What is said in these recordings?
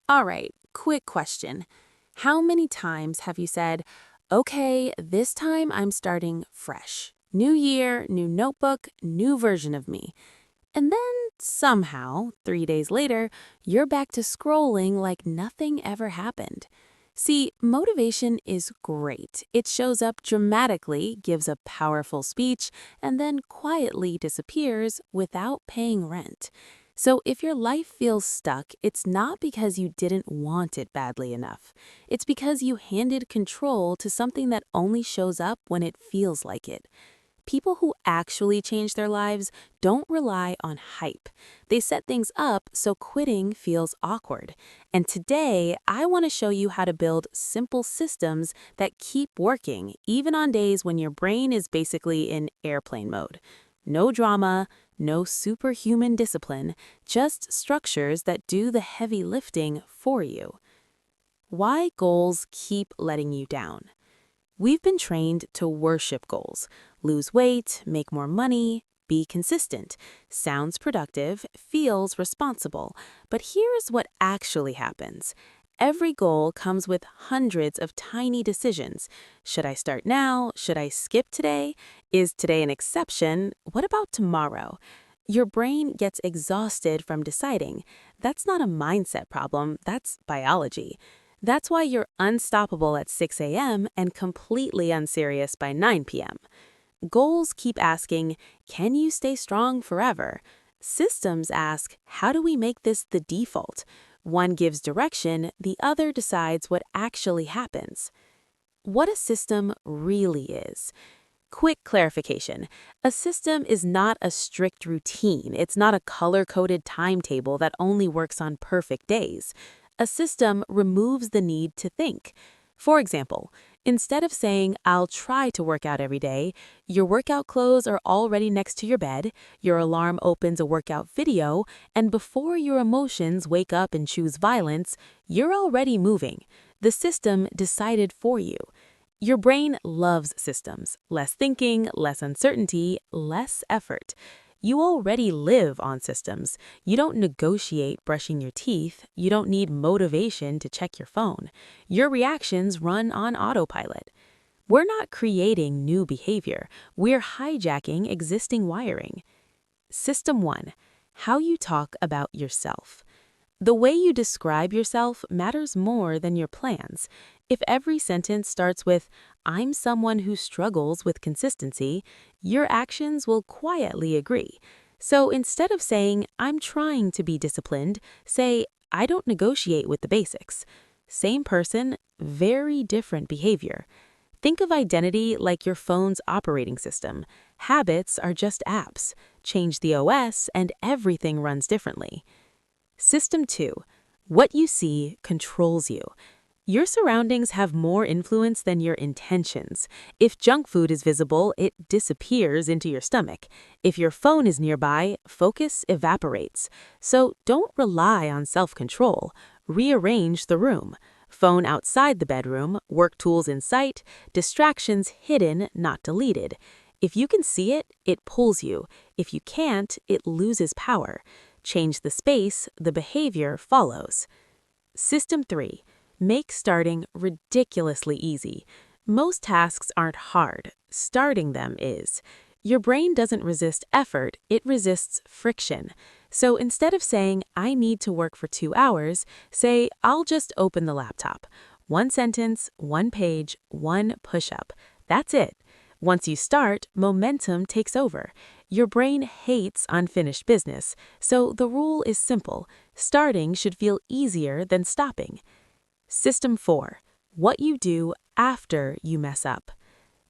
All right, quick question. How many times have you said, okay, this time I'm starting fresh? New year, new notebook, new version of me. And then somehow, 3 days later, you're back to scrolling like nothing ever happened. See, motivation is great. It shows up dramatically, gives a powerful speech, and then quietly disappears without paying rent. So if your life feels stuck, it's not because you didn't want it badly enough. It's because you handed control to something that only shows up when it feels like it. People who actually change their lives don't rely on hype. They set things up so quitting feels awkward. And today, I want to show you how to build simple systems that keep working, even on days when your brain is basically in airplane mode. No drama, no superhuman discipline, just structures that do the heavy lifting for you. Why goals keep letting you down? We've been trained to worship goals. Lose weight, make more money, be consistent. Sounds productive, feels responsible. But here's what actually happens. Every goal comes with hundreds of tiny decisions. Should I start now? Should I skip today? Is today an exception? What about tomorrow? Your brain gets exhausted from deciding. That's not a mindset problem, that's biology. That's why you're unstoppable at 6 a.m. and completely unserious by 9 p.m. Goals keep asking, can you stay strong forever? Systems ask, how do we make this the default? One gives direction, the other decides what actually happens. What a system really is. Quick clarification. A system is not a strict routine. It's not a color-coded timetable that only works on perfect days. A system removes the need to think. For example, instead of saying, I'll try to work out every day, your workout clothes are already next to your bed, your alarm opens a workout video, and before your emotions wake up and choose violence, you're already moving. The system decided for you. Your brain loves systems. Less thinking, less uncertainty, less effort. You already live on systems. You don't negotiate brushing your teeth. You don't need motivation to check your phone. Your reactions run on autopilot. We're not creating new behavior. We're hijacking existing wiring. System 1. How you talk about yourself. The way you describe yourself matters more than your plans. If every sentence starts with, I'm someone who struggles with consistency, your actions will quietly agree. So instead of saying, I'm trying to be disciplined, say, I don't negotiate with the basics. Same person, very different behavior. Think of identity like your phone's operating system. Habits are just apps. Change the OS and everything runs differently. System 2. What you see controls you. Your surroundings have more influence than your intentions. If junk food is visible, it disappears into your stomach. If your phone is nearby, focus evaporates. So don't rely on self-control. Rearrange the room. Phone outside the bedroom, work tools in sight, distractions hidden, not deleted. If you can see it, it pulls you. If you can't, it loses power. Change the space, the behavior follows. System 3. Make starting ridiculously easy. Most tasks aren't hard. Starting them is. Your brain doesn't resist effort, it resists friction. So instead of saying, I need to work for 2 hours, say, I'll just open the laptop. One sentence, one page, one push-up. That's it. Once you start, momentum takes over. Your brain hates unfinished business, so the rule is simple. Starting should feel easier than stopping. System 4. What you do after you mess up.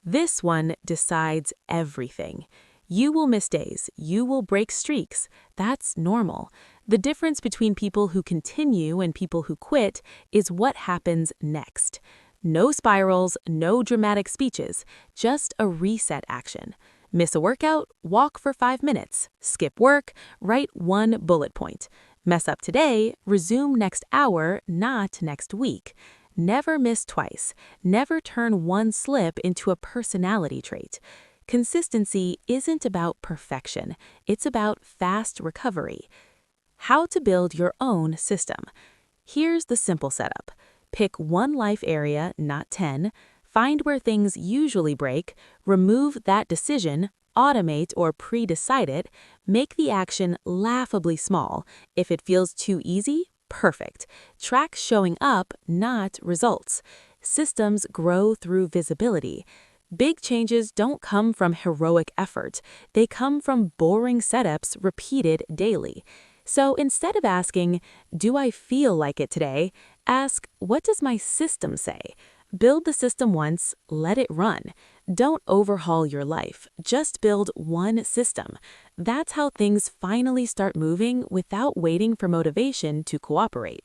This one decides everything. You will miss days. You will break streaks. That's normal. The difference between people who continue and people who quit is what happens next. No spirals, no dramatic speeches, just a reset action. Miss a workout? Walk for 5 minutes. Skip work? Write one bullet point. Mess up today? Resume next hour, not next week. Never miss twice. Never turn one slip into a personality trait. Consistency isn't about perfection. It's about fast recovery. How to build your own system. Here's the simple setup. Pick one life area, not 10. Find where things usually break. Remove that decision. Automate or pre-decide it. Make the action laughably small. If it feels too easy, perfect. Track showing up, not results. Systems grow through visibility. Big changes don't come from heroic effort. They come from boring setups repeated daily. So instead of asking, "Do I feel like it today?" ask, "What does my system say?" Build the system once, let it run. Don't overhaul your life, just build one system. That's how things finally start moving without waiting for motivation to cooperate.